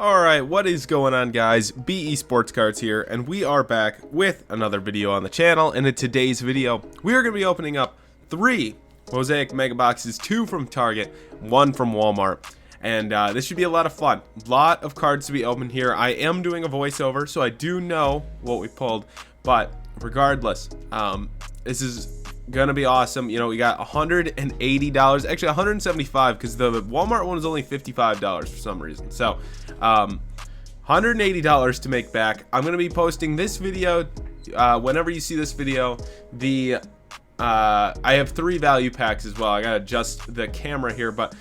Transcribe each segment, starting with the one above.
Alright, what is going on, guys? BE Sports Cards here, and we are back with another video on the channel. And in today's video, we are going to be opening up 3 Mosaic Mega Boxes, 2 from Target, 1 from Walmart. And this should be a lot of fun. A lot of cards to be opened here. I am doing a voiceover, so I do know what we pulled. But regardless, this is gonna be awesome. You know, we got $180, actually $175, because the Walmart one is only $55 for some reason. So $180 to make back. I'm gonna be posting this video whenever you see this video. I have 3 value packs as well. I gotta adjust the camera here, but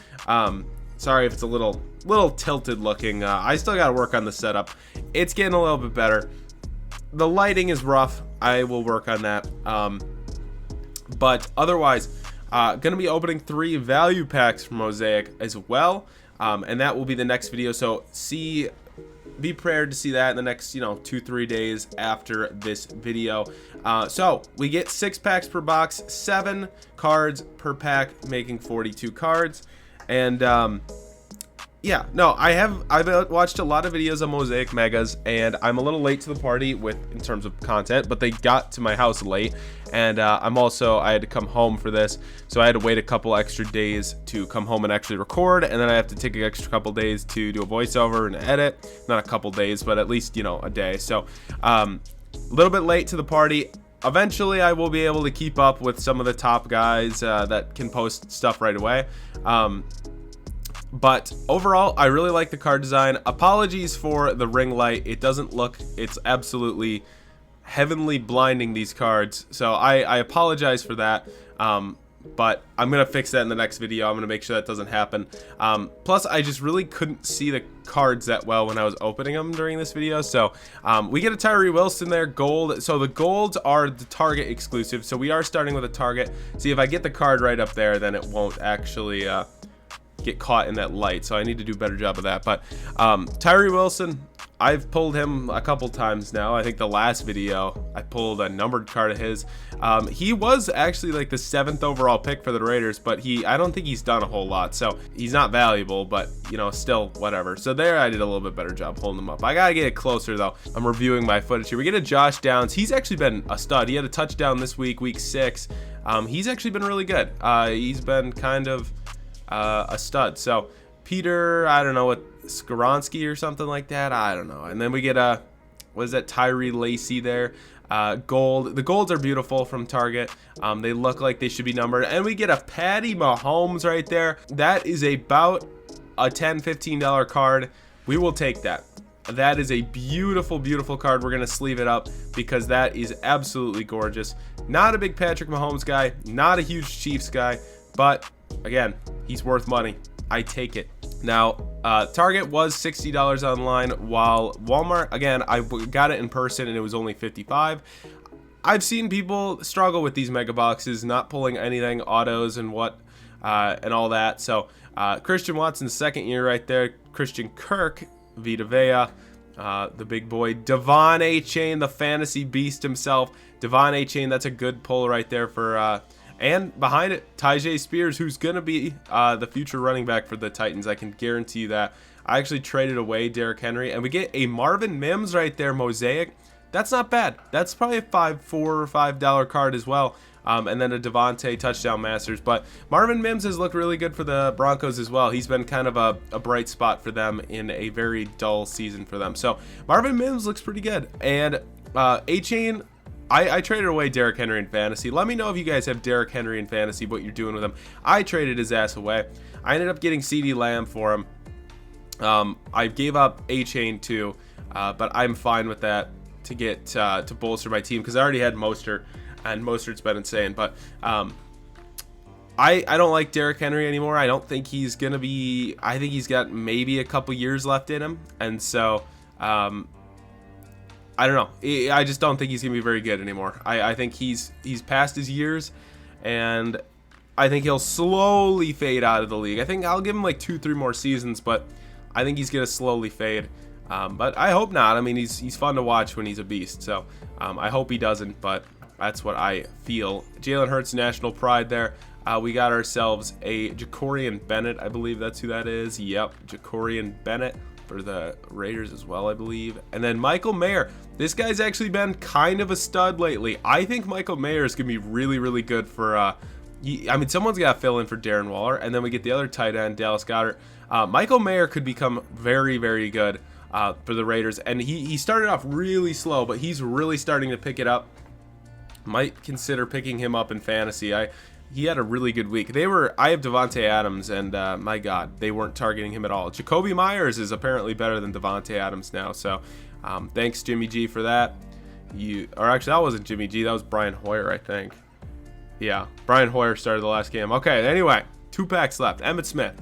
sorry if it's a little tilted looking. I still gotta work on the setup. It's getting a little bit better. The lighting is rough. I will work on that. But otherwise, gonna be opening 3 value packs from Mosaic as well, and that will be the next video. So be prepared to see that in the next 2-3 days after this video. So we get 6 packs per box, 7 cards per pack, making 42 cards. And yeah, no, I've watched a lot of videos on Mosaic Megas, and I'm a little late to the party in terms of content, but they got to my house late, and I had to come home for this, so I had to wait a couple extra days to come home and actually record, and then I have to take an extra couple days to do a voiceover and edit. Not a couple days, but at least a day. So a little bit late to the party. Eventually I will be able to keep up with some of the top guys that can post stuff right away. But overall, I really like the card design. Apologies for the ring light. It doesn't look, it's absolutely heavenly blinding, these cards. So I apologize for that. But I'm going to fix that in the next video. I'm going to make sure that doesn't happen. Plus, I just really couldn't see the cards that well when I was opening them during this video. So we get a Tyree Wilson there, gold. So the golds are the Target exclusive. So we are starting with a Target. See, if I get the card right up there, then it won't actually get caught in that light, so I need to do a better job of that. But Tyree Wilson, I've pulled him a couple times now. I think the last video I pulled a numbered card of his. He was actually like the 7th overall pick for the Raiders, but I don't think he's done a whole lot, so he's not valuable, but still whatever. So there I did a little bit better job holding him up. I gotta get it closer though. I'm reviewing my footage here. We get a Josh Downs. He's actually been a stud. He had a touchdown this week 6. He's actually been really good. He's been kind of a stud. So Peter, I don't know, what, Skoronsky or something like that, I don't know. And then we get what is that, Tyree Lacey there, gold. The golds are beautiful from Target. They look like they should be numbered. And we get a Patty Mahomes right there. That is about a $10-15 card. We will take that. That is a beautiful card. We're gonna sleeve it up because that is absolutely gorgeous. Not a big Patrick Mahomes guy, not a huge Chiefs guy, but again, he's worth money. I take it. Now, Target was $60 online, while Walmart, again, I got it in person and it was only $55. I've seen people struggle with these mega boxes, not pulling anything, autos and and all that. So Christian Watson's second year right there. Christian Kirk, Vita Vea, the big boy. Devon A-Chain, the fantasy beast himself. Devon A-Chain, that's a good pull right there for and behind it, Tyjae Spears, who's going to be the future running back for the Titans. I can guarantee you that. I actually traded away Derrick Henry, and we get a Marvin Mims right there, Mosaic. That's not bad. That's probably a $4 or $5 card as well. And then a Devontae touchdown masters. But Marvin Mims has looked really good for the Broncos as well. He's been kind of a bright spot for them in a very dull season for them. So Marvin Mims looks pretty good. And A-Chain, I traded away Derrick Henry in fantasy. Let me know if you guys have Derrick Henry in fantasy, what you're doing with him. I traded his ass away. I ended up getting CeeDee Lamb for him. I gave up A-Chain too, but I'm fine with that to get to bolster my team because I already had Mostert, and Mostert's been insane. But I don't like Derrick Henry anymore. I don't think he's going to be... I think he's got maybe a couple years left in him, and so... I don't know. I just don't think he's going to be very good anymore. I think he's past his years, and I think he'll slowly fade out of the league. I think I'll give him like 2-3 more seasons, but I think he's going to slowly fade. But I hope not. I mean, he's fun to watch when he's a beast, so I hope he doesn't, but that's what I feel. Jalen Hurts, national pride there. We got ourselves a Jacorian Bennett. I believe that's who that is. Yep, Jacorian Bennett. for the Raiders as well, I believe. And then Michael Mayer. This guy's actually been kind of a stud lately. I think Michael Mayer is going to be really, really good for, I mean, someone's got to fill in for Darren Waller. And then we get the other tight end, Dallas Goedert. Michael Mayer could become very, very good for the Raiders. And he started off really slow, but he's really starting to pick it up. Might consider picking him up in fantasy. He had a really good week. I have Davante Adams, and my God, they weren't targeting him at all. Jacoby Myers is apparently better than Davante Adams now. So thanks, Jimmy G, for that. Or actually, that wasn't Jimmy G. That was Brian Hoyer, I think. Yeah, Brian Hoyer started the last game. Okay, anyway, 2 packs left. Emmitt Smith.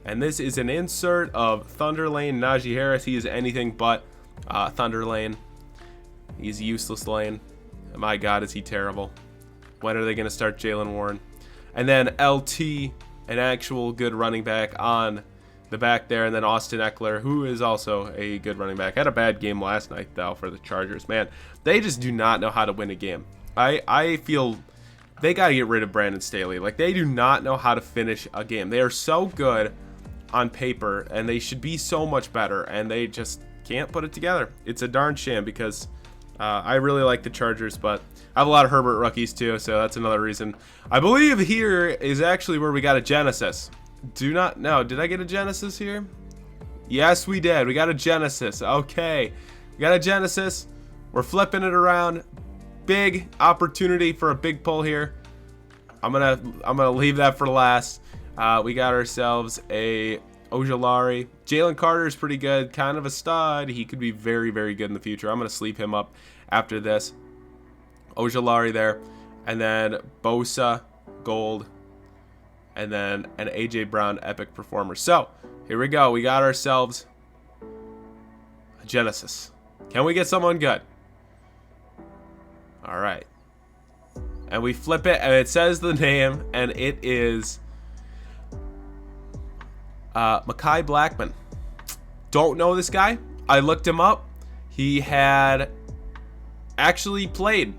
And this is an insert of Thunder Lane Najee Harris. He is anything but Thunder Lane. He's useless lane. My God, is he terrible. When are they going to start Jaylen Warren? And then LT, an actual good running back on the back there. And then Austin Eckler, who is also a good running back. Had a bad game last night, though, for the Chargers. Man, they just do not know how to win a game. I feel they got to get rid of Brandon Staley. Like, they do not know how to finish a game. They are so good on paper, and they should be so much better, and they just can't put it together. It's a darn shame because I really like the Chargers, but I have a lot of Herbert rookies too, so that's another reason. I believe here is actually where we got a Genesis. Did I get a Genesis here? Yes, we did. We got a Genesis. Okay, we got a Genesis. We're flipping it around. Big opportunity for a big pull here. I'm gonna leave that for last. We got ourselves a Ojulari. Jalen Carter is pretty good, kind of a stud. He could be very, very good in the future. I'm going to sleeve him up after this. Ojulari there. And then Bosa, gold. And then an A.J. Brown, epic performer. So, here we go. We got ourselves a Genesis. Can we get someone good? All right. And we flip it, and it says the name, and it is Mekhi Blackman. Don't know this guy. I looked him up. He had actually played.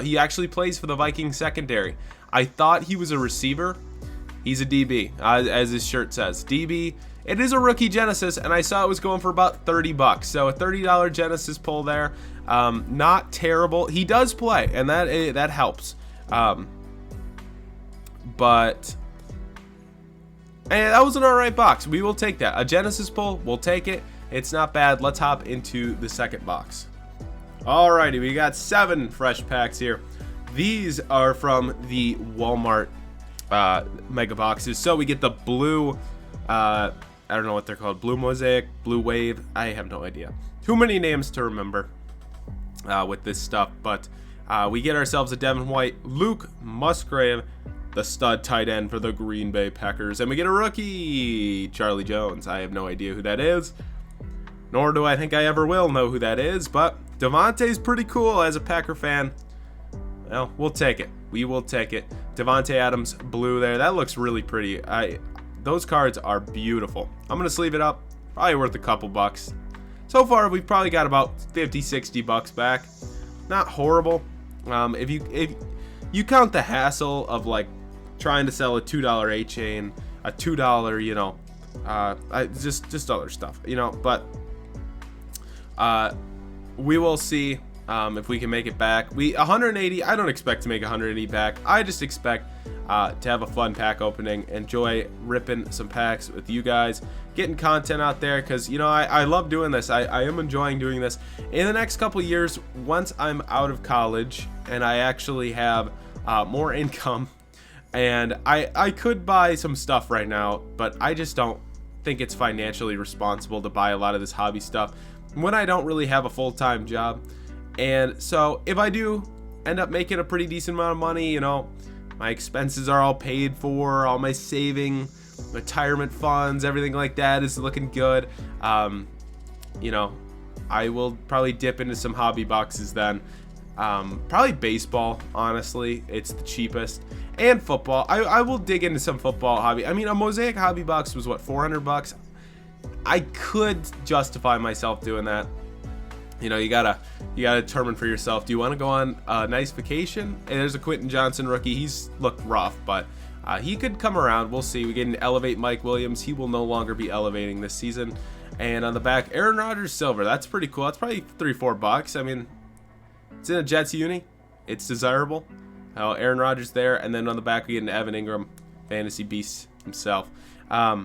He actually plays for the Vikings secondary. I thought he was a receiver. He's a DB, as his shirt says. DB. It is a rookie Genesis, and I saw it was going for about $30. So a $30 Genesis pull there. Not terrible. He does play, and that helps. But that was an alright box. We will take that. A Genesis pull, we'll take it. It's not bad. Let's hop into the second box. Alrighty, we got 7 fresh packs here. These are from the Walmart mega boxes. So we get the blue, I don't know what they're called, blue Mosaic, blue Wave. I have no idea. Too many names to remember with this stuff. But we get ourselves a Devin White, Luke Musgrave, the stud tight end for the Green Bay Packers. And we get a rookie, Charlie Jones. I have no idea who that is, nor do I think I ever will know who that is. But Devontae's pretty cool as a Packer fan. Well, we'll take it. We will take it. Davante Adams, blue there. That looks really pretty. Those cards are beautiful. I'm going to sleeve it up. Probably worth a couple bucks. So far, we've probably got about 50, 60 bucks back. Not horrible. If you count the hassle of like trying to sell a $2 A-chain, a $2, just other stuff, but we will see if we can make it back. 180, I don't expect to make 180 back. I just expect to have a fun pack opening, enjoy ripping some packs with you guys, getting content out there, because I love doing this. I am enjoying doing this. In the next couple years, once I'm out of college and I actually have more income, and I could buy some stuff right now, but I just don't think it's financially responsible to buy a lot of this hobby stuff when I don't really have a full-time job. And so if I do end up making a pretty decent amount of money, my expenses are all paid for, all my saving, retirement funds, everything like that is looking good. I will probably dip into some hobby boxes then. Probably baseball, honestly. It's the cheapest. And football. I will dig into some football hobby. I mean, a Mosaic hobby box was what, $400? I could justify myself doing that. You gotta determine for yourself. Do you want to go on a nice vacation? And there's a Quentin Johnson rookie. He's looked rough, but he could come around. We'll see. We get an elevate Mike Williams. He will no longer be elevating this season. And on the back, Aaron Rodgers silver. That's pretty cool. That's probably $3-4. I mean, it's in a Jets uni. It's desirable. Aaron Rodgers there. And then on the back, we get an Evan Ingram, fantasy beast himself. But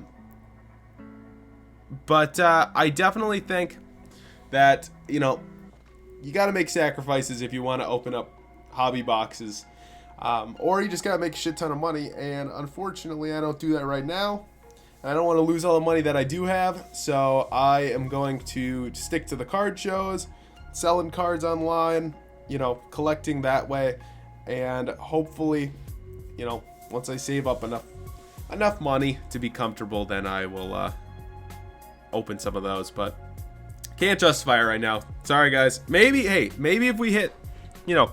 I definitely think that, you know, you got to make sacrifices if you want to open up hobby boxes. Or you just got to make a shit ton of money. And unfortunately, I don't do that right now. And I don't want to lose all the money that I do have. So I am going to stick to the card shows, selling cards online, you know, collecting that way. And hopefully, you know, once I save up enough money to be comfortable, then I will open some of those. But can't justify it right now. Sorry, guys. Maybe if we hit, you know,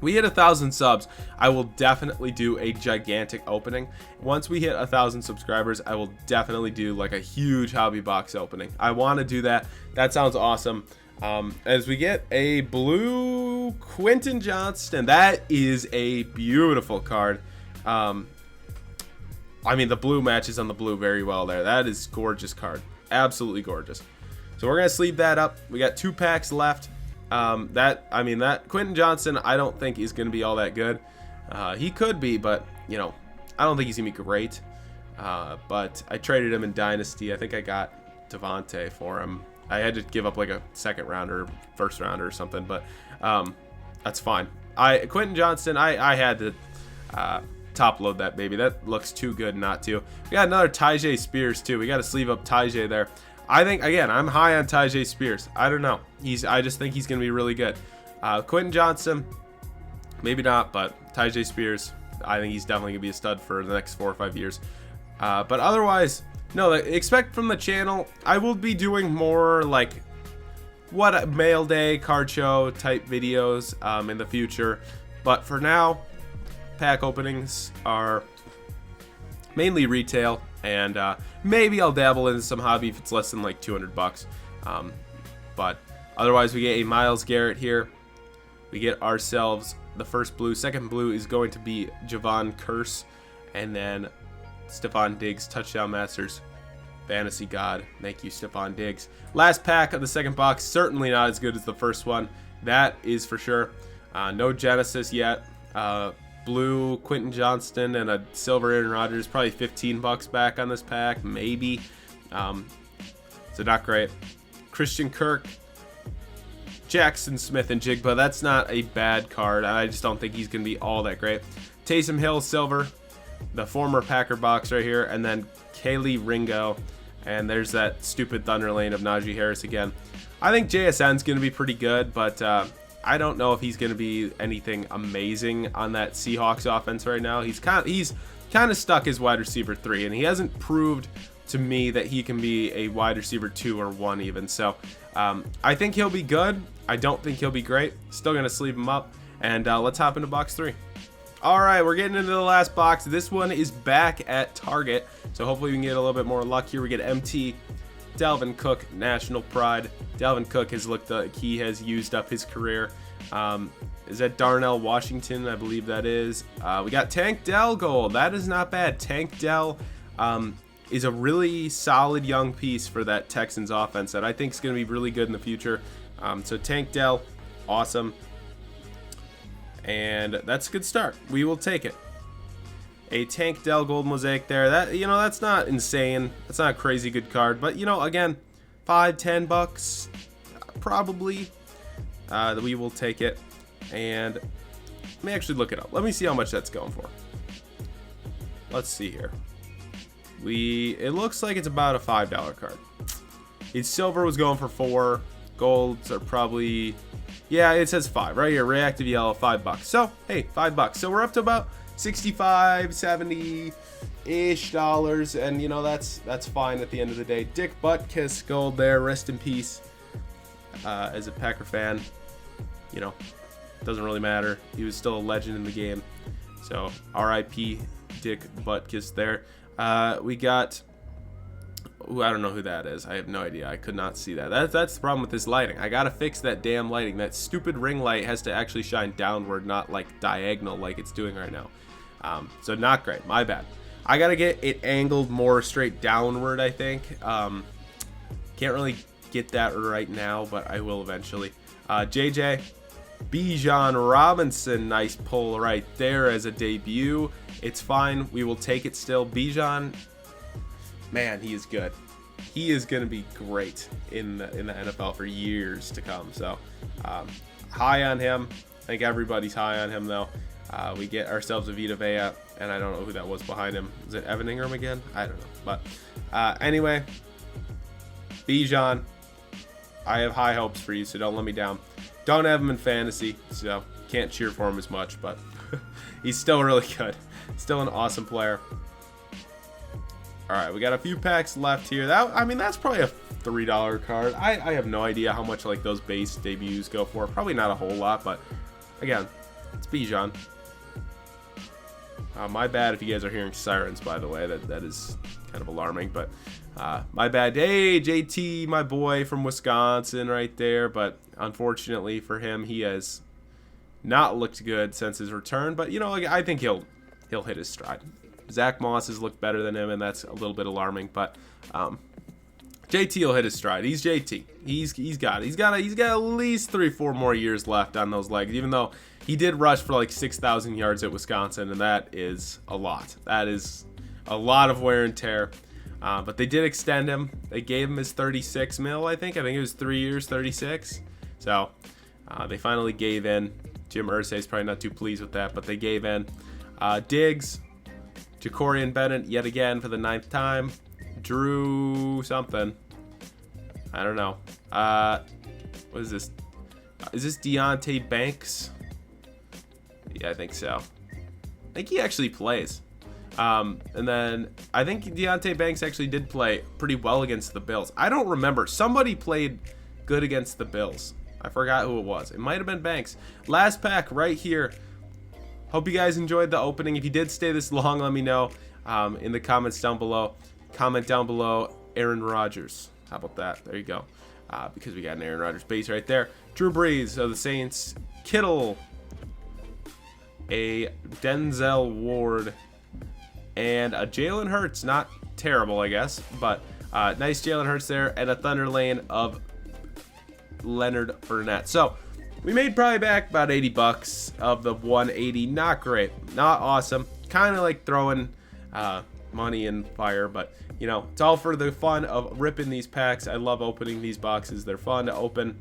we hit 1,000 subs, I will definitely do a gigantic opening. Once we hit 1,000 subscribers, I will definitely do like a huge hobby box opening. I want to do that. That sounds awesome. As we get a blue Quentin Johnston, that is a beautiful card. I mean, the blue matches on the blue very well there. That is gorgeous card. Absolutely gorgeous. So we're going to sleeve that up. We got 2 packs left. That Quentin Johnston, I don't think he's going to be all that good. He could be, but, you know, I don't think he's going to be great. But I traded him in Dynasty. I think I got Devontae for him. I had to give up like a second rounder, first rounder or something, but that's fine. Quentin Johnston, I had to top load that baby. That looks too good not to. We got another Tyjae Spears too. We got to sleeve up Tyjae there. I think, again, I'm high on Tyjae Spears. I don't know. I just think he's going to be really good. Quentin Johnston, maybe not, but Tyjae Spears, I think he's definitely going to be a stud for the next 4 or 5 years. But otherwise, no, expect from the channel, I will be doing more like mail day, card show type videos in the future. But for now, pack openings are mainly retail. And maybe I'll dabble into some hobby if it's less than like $200. But otherwise, we get a Myles Garrett here. We get ourselves the first blue. Second blue is going to be Javon Curse. And then Stephon Diggs, Touchdown Masters, Fantasy God. Thank you, Stephon Diggs. Last pack of the second box. Certainly not as good as the first one. That is for sure. No Genesis yet. Blue Quentin Johnston and a silver Aaron Rodgers, probably $15 back on this pack, maybe. So not great. Christian Kirk, Jackson Smith, and Jigba. That's not a bad card. I just don't think he's going to be all that great. Taysom Hill, silver, the former Packer box right here, and then Kaylee Ringo, and there's that stupid Thunder Lane of Najee Harris again. I think JSN's going to be pretty good, but I don't know if he's going to be anything amazing on that Seahawks offense right now. He's kind of stuck as wide receiver 3, and he hasn't proved to me that he can be a wide receiver 2 or 1 even. So I think he'll be good. I don't think he'll be great. Still going to sleeve him up, and let's hop into box 3. All right, we're getting into the last box. This one is back at Target, so hopefully we can get a little bit more luck here. We get MT Dalvin Cook, National Pride. Dalvin Cook has looked like he has used up his career. Is that Darnell Washington? I believe that is. We got Tank Dell gold. That is not bad. Tank Dell is a really solid young piece for that Texans offense that I think is going to be really good in the future. So Tank Dell, awesome. And that's a good start. We will take it. A Tank Dell gold mosaic there. That, you know, that's not insane. That's not a crazy good card. But, you know, again, $5-10 probably. We will take it. And let me actually look it up. Let me see how much that's going for. Let's see here. It looks like it's about a $5 card. Its silver was going for 4. Golds are probably, yeah, it says 5 right here. Reactive yellow, $5. So hey, $5. So we're up to about 65, 70 ish dollars, and you know that's fine at the end of the day. Dick Butkus gold there. Rest in peace. As a Packer fan, you know, doesn't really matter. He was still a legend in the game. So R.I.P. Dick Butkus there. We got, ooh, I don't know who that is. I have no idea. I could not see that. That's the problem with this lighting. I gotta fix that damn lighting. That stupid ring light has to actually shine downward, not like diagonal like it's doing right now. So not great. My bad. I gotta get it angled more straight downward, I think. Can't Can't really get that right now, but I will eventually. JJ, Bijan Robinson, nice pull right there as a debut. It's fine. We will take it still. Bijan, man, he is good. He is going to be great in the NFL for years to come. So, high on him. I think everybody's high on him, though. We get ourselves a Vita Vea, and I don't know who that was behind him. Is it Evan Ingram again? I don't know. But anyway, Bijan, I have high hopes for you, so don't let me down. Don't have him in fantasy, so can't cheer for him as much, but he's still really good. Still an awesome player. All right, we got a few packs left here. That's probably a $3 card. I have no idea how much like those base debuts go for. Probably not a whole lot, but again, it's Bijan. My bad if you guys are hearing sirens, by the way. That is kind of alarming, but my bad. Hey, JT, my boy from Wisconsin right there, but unfortunately for him, he has not looked good since his return, but, you know, like, I think he'll hit his stride. Zach Moss has looked better than him, and that's a little bit alarming, but JT will hit his stride. He's JT. He's got at least 3-4 more years left on those legs, even though he did rush for like 6,000 yards at Wisconsin, and that is a lot. That is a lot of wear and tear. But they did extend him. They gave him his 36 mil, I think. I think it was 3 years, 36. So they finally gave in. Jim Irsay is probably not too pleased with that, but they gave in. Diggs, Jacorian Bennett yet again for the 9th time. Drew something. I don't know. What is this? Is this Deonte Banks? Yeah, I think so. I think he actually plays. And then I think Deonte Banks actually did play pretty well against the Bills. I don't remember. Somebody played good against the Bills. I forgot who it was. It might have been Banks. Last pack right here. Hope you guys enjoyed the opening. If you did stay this long, let me know in the comments down below. Comment down below Aaron Rodgers. How about that? There you go. Because we got an Aaron Rodgers base right there. Drew Brees of the Saints. Kittle. A Denzel Ward. And a Jalen Hurts. Not terrible, I guess. But nice Jalen Hurts there. And a Thunder Lane of Leonard Fournette. So we made probably back about 80 bucks of the 180. Not great. Not awesome. Kind of like throwing money in fire, but you know, it's all for the fun of ripping these packs. I love opening these boxes. They're fun to open.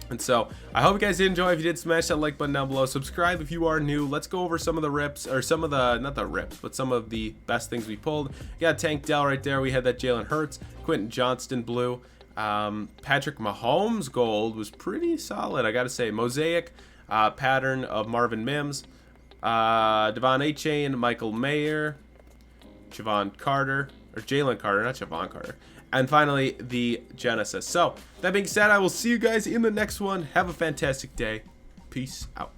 And so I hope you guys did enjoy. If you did, smash that like button down below. Subscribe if you are new. Let's go over some of the rips, or some of the, not the rips, but some of the best things we pulled. We got Tank Dell right there. We had that Jalen Hurts, Quentin Johnston blue. Patrick Mahomes gold was pretty solid, I gotta say. Mosaic pattern of Marvin Mims, Devon A-Chain, Michael Mayer, Javon Carter, or Jalen Carter, not Javon Carter, and finally the Genesis. So that being said, I will see you guys in the next one. Have a fantastic day. Peace out.